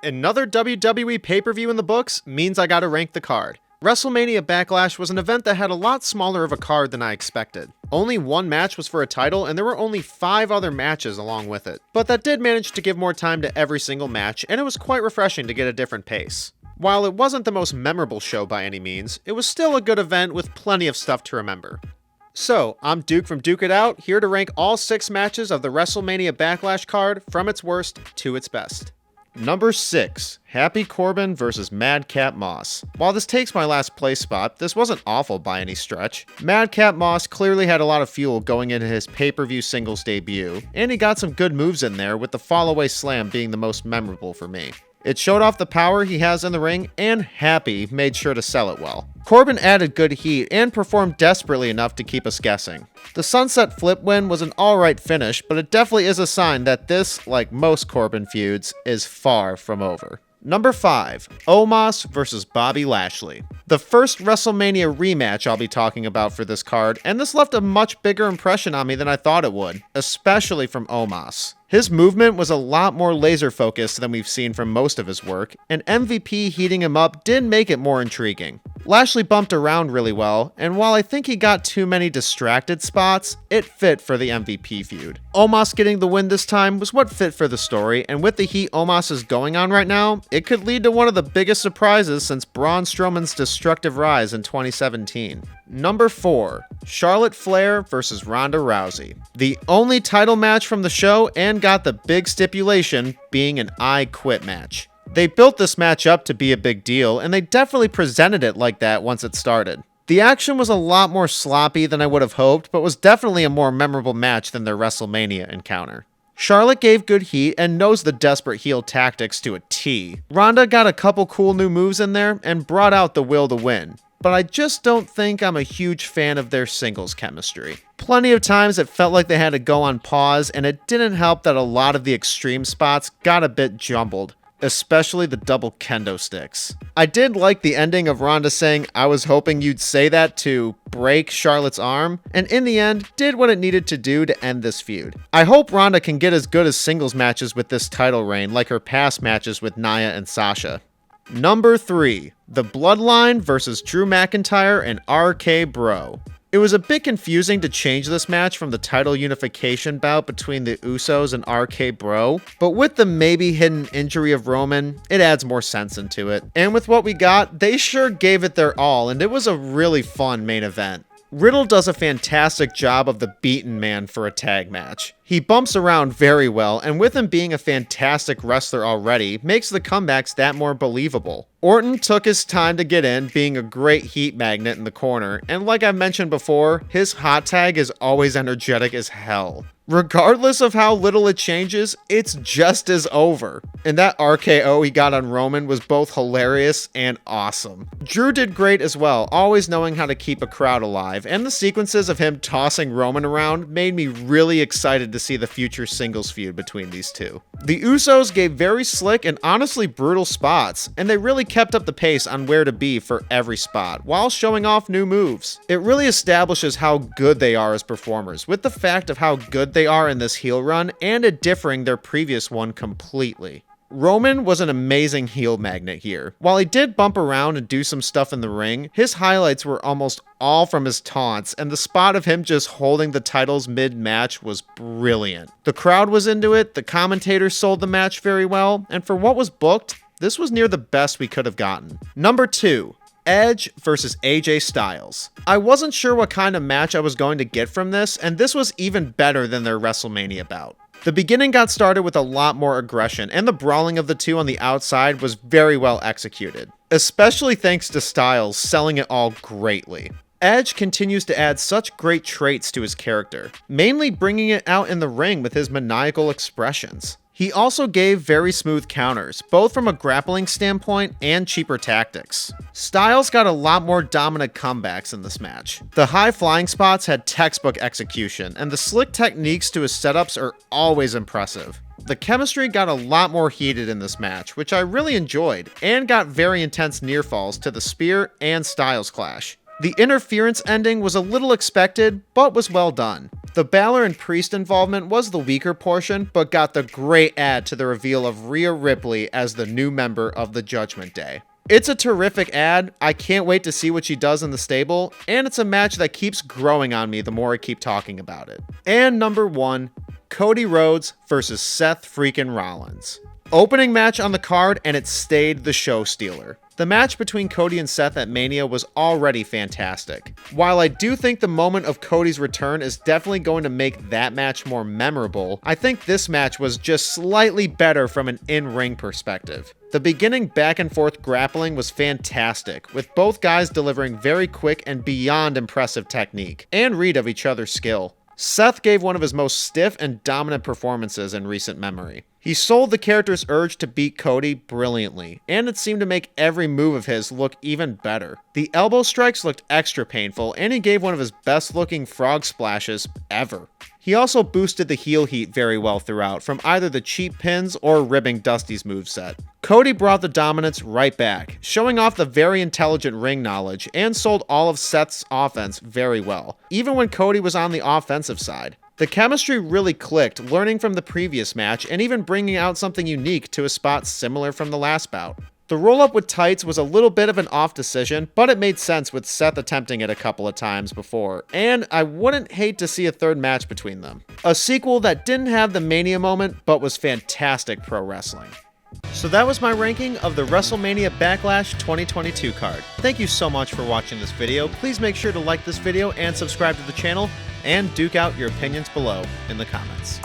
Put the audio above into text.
Another WWE pay-per-view in the books means I gotta rank the card. WrestleMania Backlash was an event that had a lot smaller of a card than I expected. Only one match was for a title, and there were only 5 other matches along with it. But that did manage to give more time to every single match, and it was quite refreshing to get a different pace. While it wasn't the most memorable show by any means, it was still a good event with plenty of stuff to remember. So, I'm Duke from Duke It Out, here to rank all 6 matches of the WrestleMania Backlash card from its worst to its best. Number 6, Happy Corbin vs. Madcap Moss. While this takes my last place spot, this wasn't awful by any stretch. Madcap Moss clearly had a lot of fuel going into his pay-per-view singles debut, and he got some good moves in there, with the fall-away slam being the most memorable for me. It showed off the power he has in the ring, and Happy made sure to sell it well. Corbin added good heat and performed desperately enough to keep us guessing. The Sunset Flip win was an alright finish, but it definitely is a sign that this, like most Corbin feuds, is far from over. Number 5, Omos vs. Bobby Lashley. The first WrestleMania rematch I'll be talking about for this card, and this left a much bigger impression on me than I thought it would, especially from Omos. His movement was a lot more laser focused than we've seen from most of his work, and MVP heating him up did make it more intriguing. Lashley bumped around really well, and while I think he got too many distracted spots, it fit for the MVP feud. Omos getting the win this time was what fit for the story, and with the heat Omos is going on right now, it could lead to one of the biggest surprises since Braun Strowman's destructive rise in 2017. Number 4, Charlotte Flair vs. Ronda Rousey. The only title match from the show, and got the big stipulation being an I Quit match. They built this match up to be a big deal, and they definitely presented it like that once it started. The action was a lot more sloppy than I would have hoped, but was definitely a more memorable match than their WrestleMania encounter. Charlotte gave good heat and knows the desperate heel tactics to a T. Ronda got a couple cool new moves in there and brought out the will to win. But I just don't think I'm a huge fan of their singles chemistry. Plenty of times it felt like they had to go on pause, and it didn't help that a lot of the extreme spots got a bit jumbled, especially the double kendo sticks. I did like the ending of Ronda saying, "I was hoping you'd say that," to break Charlotte's arm, and in the end, did what it needed to do to end this feud. I hope Ronda can get as good as singles matches with this title reign like her past matches with Nia and Sasha. Number 3, the Bloodline vs. Drew McIntyre and RK-Bro. It was a bit confusing to change this match from the title unification bout between the Usos and RK-Bro, but with the maybe hidden injury of Roman, it adds more sense into it. And with what we got, they sure gave it their all, and it was a really fun main event. Riddle does a fantastic job of the beaten man for a tag match. He bumps around very well, and with him being a fantastic wrestler already, makes the comebacks that more believable. Orton took his time to get in, being a great heat magnet in the corner, and like I mentioned before, his hot tag is always energetic as hell. Regardless of how little it changes, it's just as over. And that RKO he got on Roman was both hilarious and awesome. Drew did great as well, always knowing how to keep a crowd alive, and the sequences of him tossing Roman around made me really excited to see the future singles feud between these two. The Usos gave very slick and honestly brutal spots, and they really kept up the pace on where to be for every spot, while showing off new moves. It really establishes how good they are as performers, with the fact of how good they are in this heel run, and it differing their previous one completely. Roman was an amazing heel magnet here. While he did bump around and do some stuff in the ring, his highlights were almost all from his taunts, and the spot of him just holding the titles mid-match was brilliant. The crowd was into it, the commentators sold the match very well, and for what was booked, this was near the best we could have gotten. Number 2, Edge vs. AJ Styles. I wasn't sure what kind of match I was going to get from this, and this was even better than their WrestleMania bout. The beginning got started with a lot more aggression, and the brawling of the two on the outside was very well executed, especially thanks to Styles selling it all greatly. Edge continues to add such great traits to his character, mainly bringing it out in the ring with his maniacal expressions. He also gave very smooth counters, both from a grappling standpoint and cheaper tactics. Styles got a lot more dominant comebacks in this match. The high flying spots had textbook execution, and the slick techniques to his setups are always impressive. The chemistry got a lot more heated in this match, which I really enjoyed, and got very intense near falls to the Spear and Styles clash. The interference ending was a little expected, but was well done. The Balor and Priest involvement was the weaker portion, but got the great add to the reveal of Rhea Ripley as the new member of the Judgment Day. It's a terrific ad, I can't wait to see what she does in the stable, and it's a match that keeps growing on me the more I keep talking about it. And number 1, Cody Rhodes versus Seth freaking Rollins. Opening match on the card, and it stayed the show stealer. The match between Cody and Seth at Mania was already fantastic. While I do think the moment of Cody's return is definitely going to make that match more memorable, I think this match was just slightly better from an in-ring perspective. The beginning back and forth grappling was fantastic, with both guys delivering very quick and beyond impressive technique, and read of each other's skill. Seth gave one of his most stiff and dominant performances in recent memory. He sold the character's urge to beat Cody brilliantly, and it seemed to make every move of his look even better. The elbow strikes looked extra painful, and he gave one of his best looking frog splashes ever. He also boosted the heel heat very well throughout, from either the cheap pins or ribbing Dusty's moveset. Cody brought the dominance right back, showing off the very intelligent ring knowledge, and sold all of Seth's offense very well, even when Cody was on the offensive side. The chemistry really clicked, learning from the previous match, and even bringing out something unique to a spot similar from the last bout. The roll-up with tights was a little bit of an off decision, but it made sense with Seth attempting it a couple of times before, and I wouldn't hate to see a third match between them. A sequel that didn't have the Mania moment, but was fantastic pro wrestling. So that was my ranking of the WrestleMania Backlash 2022 card. Thank you so much for watching this video. Please make sure to like this video and subscribe to the channel, and duke out your opinions below in the comments.